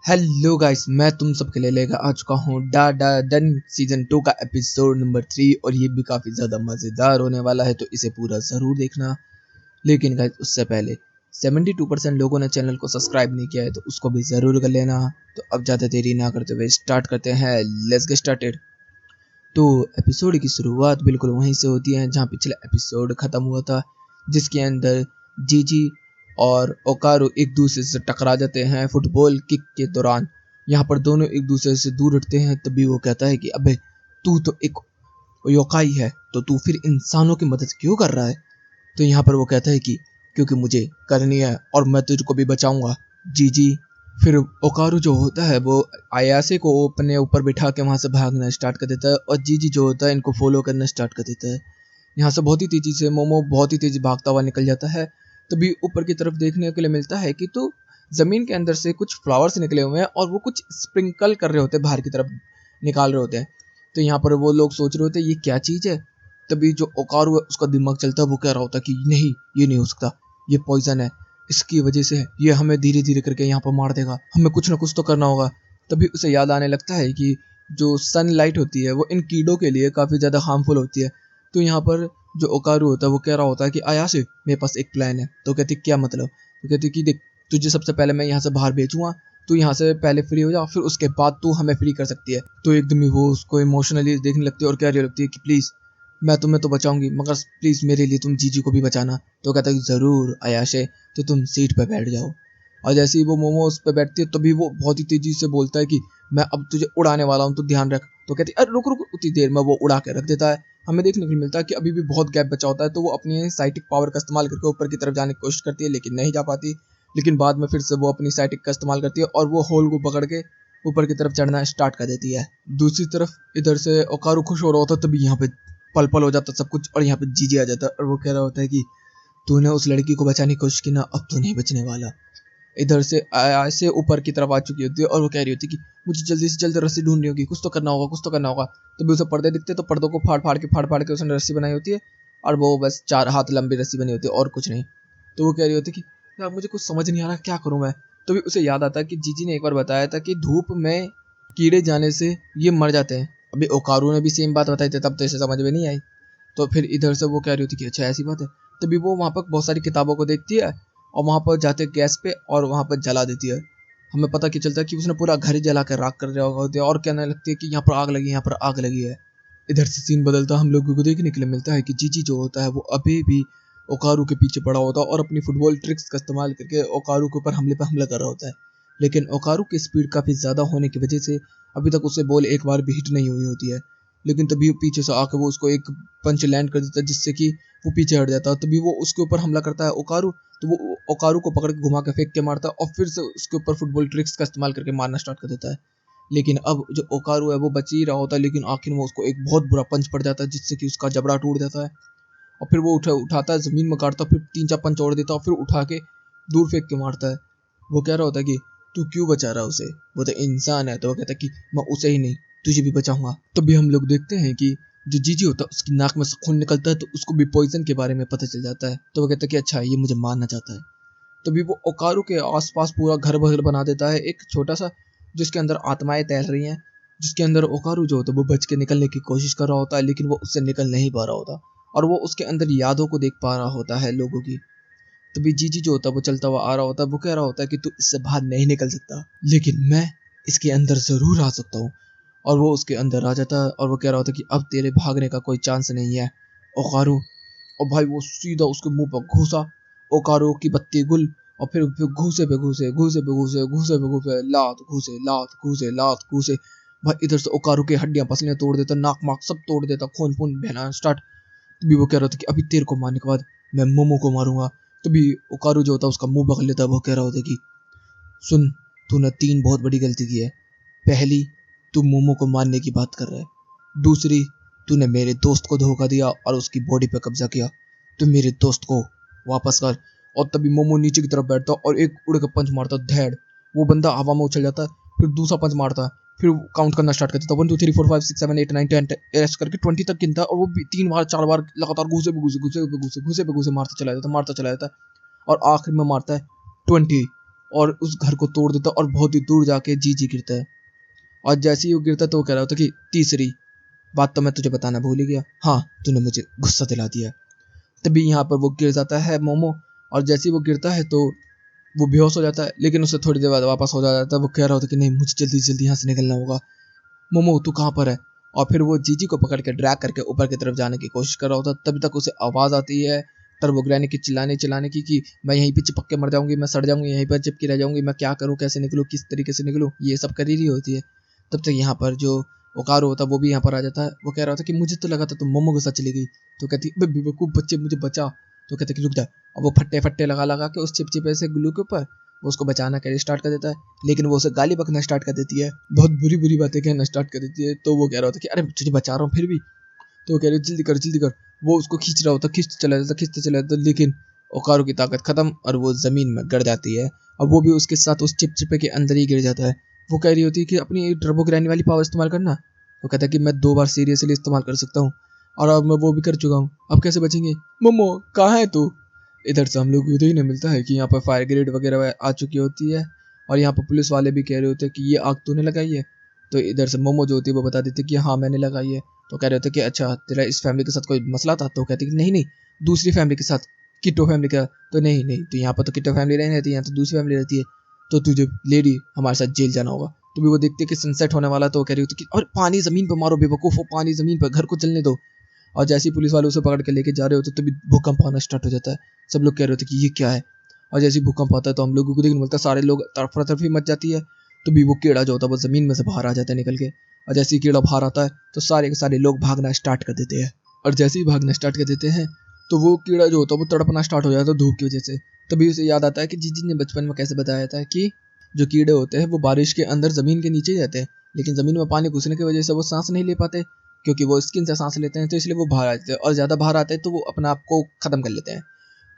Hello guys, मैं तुम सबके लिए लेकर आ चुका हूँ डा डा डन सीजन 2 का एपिसोड नंबर 3 और ये भी काफ़ी ज़्यादा मज़ेदार होने वाला है, तो इसे पूरा ज़रूर देखना। लेकिन गाइस उससे पहले 72% लोगों ने चैनल को सब्सक्राइब नहीं किया है, तो उसको भी ज़रूर कर लेना। तो अब ज़्यादा देरी ना करते हुए स्टार्ट करते हैं। Let's get started. तो एपिसोड की शुरुआत बिल्कुल वहीं से होती है जहाँ पिछला एपिसोड ख़त्म हुआ था, जिसके अंदर जीजी और ओकारू एक दूसरे से टकरा जाते हैं फुटबॉल किक के दौरान। यहाँ पर दोनों एक दूसरे से दूर हटते हैं, तभी वो कहता है कि अबे तू तो एक योकाई है, तो तू फिर इंसानों की मदद क्यों कर रहा है। तो यहाँ पर वो कहता है कि क्योंकि मुझे करनी है और मैं तुझको भी बचाऊंगा जीजी। फिर ओकारू जो होता है वो आयासे को अपने ऊपर बिठा के वहाँ से भागना स्टार्ट कर देता है और जीजी जो होता है इनको फॉलो करना स्टार्ट कर देता है। यहाँ से बहुत ही तेजी से मोमो बहुत ही तेजी भागता हुआ निकल जाता है। तभी ऊपर की तरफ देखने के लिए मिलता है कि तो ज़मीन के अंदर से कुछ फ्लावर्स निकले हुए हैं और वो कुछ स्प्रिंकल कर रहे होते हैं, बाहर की तरफ निकाल रहे होते हैं। तो यहाँ पर वो लोग सोच रहे होते हैं ये क्या चीज़ है। तभी जो ओकारू है उसका दिमाग चलता है, वो कह रहा होता है कि नहीं, ये नहीं हो सकता, ये पॉइजन है, इसकी वजह से ये हमें धीरे धीरे करके यहाँ पर मार देगा, हमें कुछ ना कुछ तो करना होगा। तभी उसे याद आने लगता है कि जो सनलाइट होती है वो इन कीड़ों के लिए काफ़ी ज़्यादा हार्मफुल होती है। तो यहाँ पर जो ओकारू होता है वो कह रहा होता है कि आयासे मेरे पास एक प्लान है। तो कहती क्या मतलब। तो कहती कि देख, तुझे सबसे पहले मैं यहाँ से बाहर भेजूंगा, तू यहाँ से पहले फ्री हो जा, फिर उसके बाद तू हमें फ्री कर सकती है। तो एकदम ही वो उसको इमोशनली देखने लगती है और कह रही लगती है कि प्लीज़ मैं तुम्हें तो बचाऊंगी, मगर प्लीज़ मेरे लिए तुम जीजी को भी बचाना। तो कहता है ज़रूर आयाशे, तो तुम सीट पर बैठ जाओ। और जैसे ही वो मोमो उस पर बैठती है तभी वो बहुत ही तेज़ी से बोलता है कि मैं अब तुझे उड़ाने वाला हूँ, तो ध्यान रख। तो कहती है अरे रुक रुक, उतनी देर में वो उड़ा के रख देता है। हमें देखने को मिलता है कि अभी भी बहुत गैप बचा होता है, तो वो अपनी साइटिक पावर का इस्तेमाल करके ऊपर की तरफ जाने की कोशिश करती है, लेकिन नहीं जा पाती। लेकिन बाद में फिर से वो अपनी साइटिक का इस्तेमाल करती है और वो होल को पकड़ के ऊपर की तरफ चढ़ना स्टार्ट कर देती है। दूसरी तरफ इधर से ओकारू खुश हो रहा होता है, तभी यहाँ पे पल पल हो जाता सब कुछ और यहाँ पे जीजी आ जाता है और वो कह रहा होता है कि तूने उस लड़की को बचाने की कोशिश की ना, अब तू नहीं बचने वाला। इधर से ऐसे ऊपर की तरफ आ चुकी होती है और वो कह रही होती है कि मुझे जल्दी से जल्दी रस्सी ढूंढनी होगी, कुछ तो करना होगा, कुछ तो करना होगा। तभी उसे पर्दे दिखते तो पर्दों को फाड़ के उसने रस्सी बनाई होती है और वो बस 4 हाथ लंबी रस्सी बनी होती है और कुछ नहीं। तो वो कह रही होती है कि यार मुझे कुछ समझ नहीं आ रहा, क्या करूँ मैं। तो भी उसे याद आता है कि जीजी ने एक बार बताया था कि धूप में कीड़े जाने से ये मर जाते हैं। अभी ओकारू ने भी सेम बात बताई थी, तब तो इसे समझ में नहीं आई। तो फिर इधर से वो कह रही होती कि अच्छा ऐसी बात है। तभी वो वहाँ पर बहुत सारी किताबों को देखती है और वहाँ पर जाते गैस पे और वहाँ पर जला देती है। हमें पता क्या चलता है कि उसने पूरा घर ही जला कर राख कर दिया होता है और कहने लगती है कि यहाँ पर आग लगी, यहाँ पर आग लगी है। इधर से सीन बदलता हम लोगों को देखने के लिए मिलता है कि जीजी जो होता है वो अभी भी ओकारू के पीछे पड़ा होता है और अपनी फुटबॉल ट्रिक्स का इस्तेमाल करके ओकारू के ऊपर हमले पर हमला कर रहा होता है। लेकिन ओकारू की स्पीड काफ़ी ज़्यादा होने की वजह से अभी तक उसे बॉल एक बार भी हिट नहीं हुई होती है। लेकिन तभी पीछे से आकर वो उसको एक पंच लैंड कर देता है, जिससे कि वो पीछे हट जाता है। तभी वो उसके ऊपर हमला करता है ओकारू। तो वो ओकारू को पकड़ के घुमा के फेंक के मारता है और फिर से उसके ऊपर फुटबॉल ट्रिक्स का इस्तेमाल करके मारना स्टार्ट कर देता है। लेकिन अब जो ओकारू है वो बच ही रहा होता है, लेकिन आखिर में उसको एक बहुत बुरा पंच पड़ जाता है, जिससे कि उसका जबड़ा टूट जाता है। और फिर वो उठाता है, ज़मीन में काटता है, फिर 3-4 पंच और देता है और फिर उठा के दूर फेंक के मारता है। वो कह रहा होता है कि तू क्यों बचा रहा है उसे, वो तो इंसान है। तो वो कहता है कि मैं उसे ही नहीं, तुझे भी बचाऊंगा। तभी हम लोग देखते हैं कि जो जीजी होता है उसकी नाक में से खून निकलता है, तो उसको भी पॉइजन के बारे में पता चल जाता है। तो वो कहता है कि अच्छा ये मुझे मारना चाहता है। तभी वो ओकारू के आसपास पूरा घर भर बना देता है, एक छोटा सा, जिसके अंदर आत्माएं तैर रही हैं, जिसके अंदर ओकारू जो होता है वो बच के निकलने की कोशिश कर रहा होता है, लेकिन वो उससे निकल नहीं पा रहा होता और वो उसके अंदर यादों को देख पा रहा होता है लोगों की। तभी जीजी जो होता है वो चलता हुआ आ रहा होता है, वो कह रहा होता है कि तू इससे बाहर नहीं निकल सकता, लेकिन मैं इसके अंदर ज़रूर आ सकता हूँ। और वो उसके अंदर आ जाता है और वो कह रहा होता है कि अब तेरे भागने का कोई चांस नहीं है ओकारू। और भाई वो सीधा उसके मुंह पर घुसा, ओकारो की बत्ती गुल। और फिर घूसे पे घूसे, घूसे पे घूसे, घूसे पे घूसे, लात घूसे, लात घूसे, लात घूसे। भाई इधर से ओकारो की हड्डियां पसलियां तोड़ देता, नाक माक सब तोड़ देता, खून खून बहना स्टार्ट। तभी वो कह रहा था कि अभी तेरे को मारने के बाद मैं मोमो को मारूंगा। तभी ओकारो जो होता है उसका मुंह पकड़ लेता है, वो कह रहा होता है कि सुन, तूने 3 बहुत बड़ी गलती की है। पहली, तू मोमो को मारने की बात कर रहा है। दूसरी, तूने मेरे दोस्त को धोखा दिया और उसकी बॉडी पे कब्जा किया। तू मेरे दोस्त को वापस कर। और तभी मोमो नीचे की तरफ बैठता और एक उड़ के पंच मारता, धैड़। वो बंदा हवा में उछल जाता है, फिर दूसरा पंच मारता है, फिर काउंट करना स्टार्ट कर देता है 1 2 3 4 5 6 7 8 9 10 ऐसे करके 20 तक गिनता है और वो 3 बार 4 बार लगातार घूसे पे घूसे मारता चला जाता है और आखिर में मारता है 20। और उस घर को तोड़ देता है और बहुत ही दूर जाके जी गिरता है। और जैसे ही वो गिरता तो वो कह रहा होता कि तीसरी बात तो मैं तुझे बताना भूल ही गया, हाँ तूने मुझे गुस्सा दिला दिया। तभी यहाँ पर वो गिर जाता है मोमो, और जैसे ही वो गिरता है तो वो बेहोश हो जाता है, लेकिन उससे थोड़ी देर बाद वापस हो जाता है। वो कह रहा होता कि नहीं, मुझे जल्दी जल्दी यहाँ से निकलना होगा। मोमो तू कहाँ पर है? और फिर वो जीजी को पकड़ के ड्रैग करके ऊपर की तरफ जाने की कोशिश कर रहा होता। तभी तक उसे आवाज़ आती है टर्बोग्रैनी की चिल्लाने की कि मैं यहीं पे चिपक के मर जाऊंगी, मैं सड़ जाऊंगी, यहीं पर चिपकी रह जाऊंगी, मैं क्या करूँ, कैसे निकलूँ, किस तरीके से निकलूँ, ये सब कर ही रही होती है। तब तक यहाँ पर जो ओकारो होता है वो भी यहाँ पर आ जाता है। वो कह रहा था कि मुझे तो लगा था तुम मोमो के साथ चली गई। तो कहती बेवकूफ़ बच्चे, मुझे बचा। तो कहते कि रुक जा। और वो फट्टे फट्टे लगा लगा के उस चिपचिपे से ग्लू के ऊपर वो उसको बचाना के स्टार्ट कर देता है, लेकिन वो उसे गाली बकना स्टार्ट कर देती है, बहुत बुरी बुरी बातें कहना स्टार्ट कर देती है। तो वो कह रहा होता कि अरे तुझे बचा रहा हूँ फिर भी। तो वो कह रही जल्दी कर जल्दी कर। वो उसको खींच रहा होता, खींचते चला जाता, लेकिन ओकारो की ताकत खत्म और वो जमीन में गिर जाती है। अब वो भी उसके साथ उस चिपचिपे के अंदर ही गिर जाता है। वो कह रही होती है कि अपनी टर्बोग्रैनी वाली पावर इस्तेमाल करना। वो कहता है कि मैं 2 बार सीरियसली इस्तेमाल कर सकता हूँ और अब मैं वो भी कर चुका हूँ, अब कैसे बचेंगे? मोमो कहाँ है तू? इधर से हम लोग को देखने मिलता है कि यहाँ पर फायर ग्रेड वगैरह आ चुकी होती है, और यहाँ पर पुलिस वाले भी कह रहे होते हैं कि ये आग तूने लगाई है। तो इधर से मोमो जो होती है वो बता देती है कि हाँ मैंने लगाई है। तो कह रहे होते कि अच्छा तेरा इस फैमिली के साथ कोई मसला था? तो कहते कि नहीं नहीं, दूसरी फैमिली के साथ, किट्टो फैमिली का। तो नहीं नहीं, तो यहाँ पर तो किट्टो फैमिली नहीं रहती, यहाँ तो दूसरी फैमिली रहती है, तो तुझे लेडी हमारे साथ जेल जाना होगा। तो भी वो देखते कि सनसेट होने वाला, तो कह रही होती कि और पानी जमीन पर मारो बेवकूफ़, पानी जमीन पर, घर को चलने दो। और जैसे ही पुलिस वाले उसे पकड़ के लेके जा रहे होते तभी भूकंप आना स्टार्ट हो जाता है। सब लोग कह रहे होते कि ये क्या है। और जैसे ही भूकंप आता है तो हम लोगों को देखने मिलता है सारे लोग तरफा तरफी मच जाती है। तो भी वो कीड़ा जो होता है वो ज़मीन में से बाहर आ जाता है निकल के। और जैसे ही कीड़ा बाहर आता है तो सारे के सारे लोग भागना स्टार्ट कर देते हैं। और जैसे ही भागना स्टार्ट कर देते हैं तो वो कीड़ा जो होता है वो तड़पना स्टार्ट हो जाता है धूप की वजह से। तभी उसे याद आता है कि जीजी ने बचपन में कैसे बताया था कि जो कीड़े होते हैं वो बारिश के अंदर ज़मीन के नीचे ही रहते हैं, लेकिन ज़मीन में पानी घुसने की वजह से वो सांस नहीं ले पाते, क्योंकि वो स्किन से सांस लेते हैं, तो इसलिए वो बाहर आते हैं, और ज़्यादा बाहर आते हैं तो वो अपने आप को ख़त्म कर लेते हैं।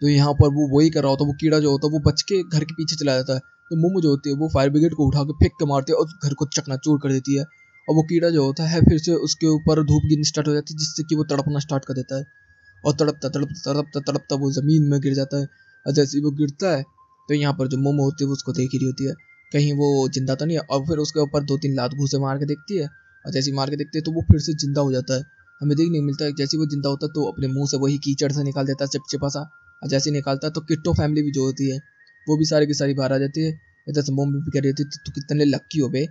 तो यहाँ पर वो वही कर रहा होता है, वो कीड़ा जो होता है वो बच के घर के पीछे चला जाता है। तो मोमो जो होती है वो फायर ब्रिगेड को उठा के फेंक के मारती है और घर को चकनाचूर कर देती है। और वो कीड़ा जो होता है फिर से उसके ऊपर धूप गिरनी स्टार्ट हो जाती है, जिससे कि वो तड़पना स्टार्ट कर देता है। और तड़पता तड़पता तड़पता तड़पता वो ज़मीन में गिर जाता है। और जैसे ही वो गिरता है तो यहाँ पर जो मोमो होती है वो उसको देख ही रही होती है, कहीं वो जिंदा तो नहीं है। और फिर उसके ऊपर 2-3 लात घूंसे मार के देखती है, और जैसे ही मार के देखती है तो वो फिर से जिंदा हो जाता है। हमें देखने को मिलता है जैसे वो जिंदा होता है तो अपने मुंह से वही कीचड़ से निकाल देता है चिपचिपा सा। और जैसे ही निकालता है तो किट्टो फैमिली भी जो होती है वो भी सारी की सारी बाहर आ जाती है। इधर से मोम भी कह रही होती है तू कितने लक्की हो बे,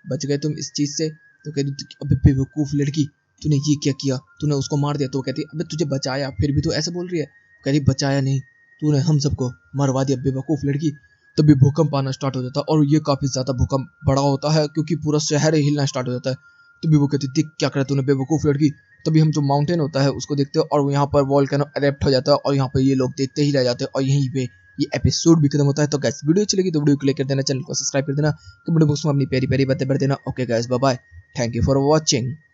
बच गए तुम इस चीज़ से। तो कह रही थी अबे बेवकूफ़ लड़की, तूने ये क्या किया, तूने उसको मार दिया। तो कहती है अबे तुझे बचाया फिर भी तू ऐसे बोल रही है। कह रही बचाया नहीं, तूने हम सबको मरवा दिया बेवकूफ़ लड़की। तभी भूकंप आना स्टार्ट हो जाता है, और ये काफ़ी ज़्यादा भूकंप बड़ा होता है क्योंकि पूरा शहर ही हिलना स्टार्ट हो जाता है। तभी वो कहती देख क्या करा तूने बेवकूफ़ लड़की। तभी हम जो माउंटेन होता है उसको देखते हैं, और यहाँ पर वॉल्केनो एरप्ट हो जाता है, और यहाँ पर ये लोग देखते ही रह जाते हैं, और यहीं पे ये एपिसोड भी खत्म होता है। तो गाइस वीडियो अच्छी लगी तो वीडियो को लाइक कर देना, चैनल को सब्सक्राइब कर देना, कमेंट बॉक्स में अपनी प्यारी प्यारी बातें भर देना। Okay guys bye bye, thank you for watching.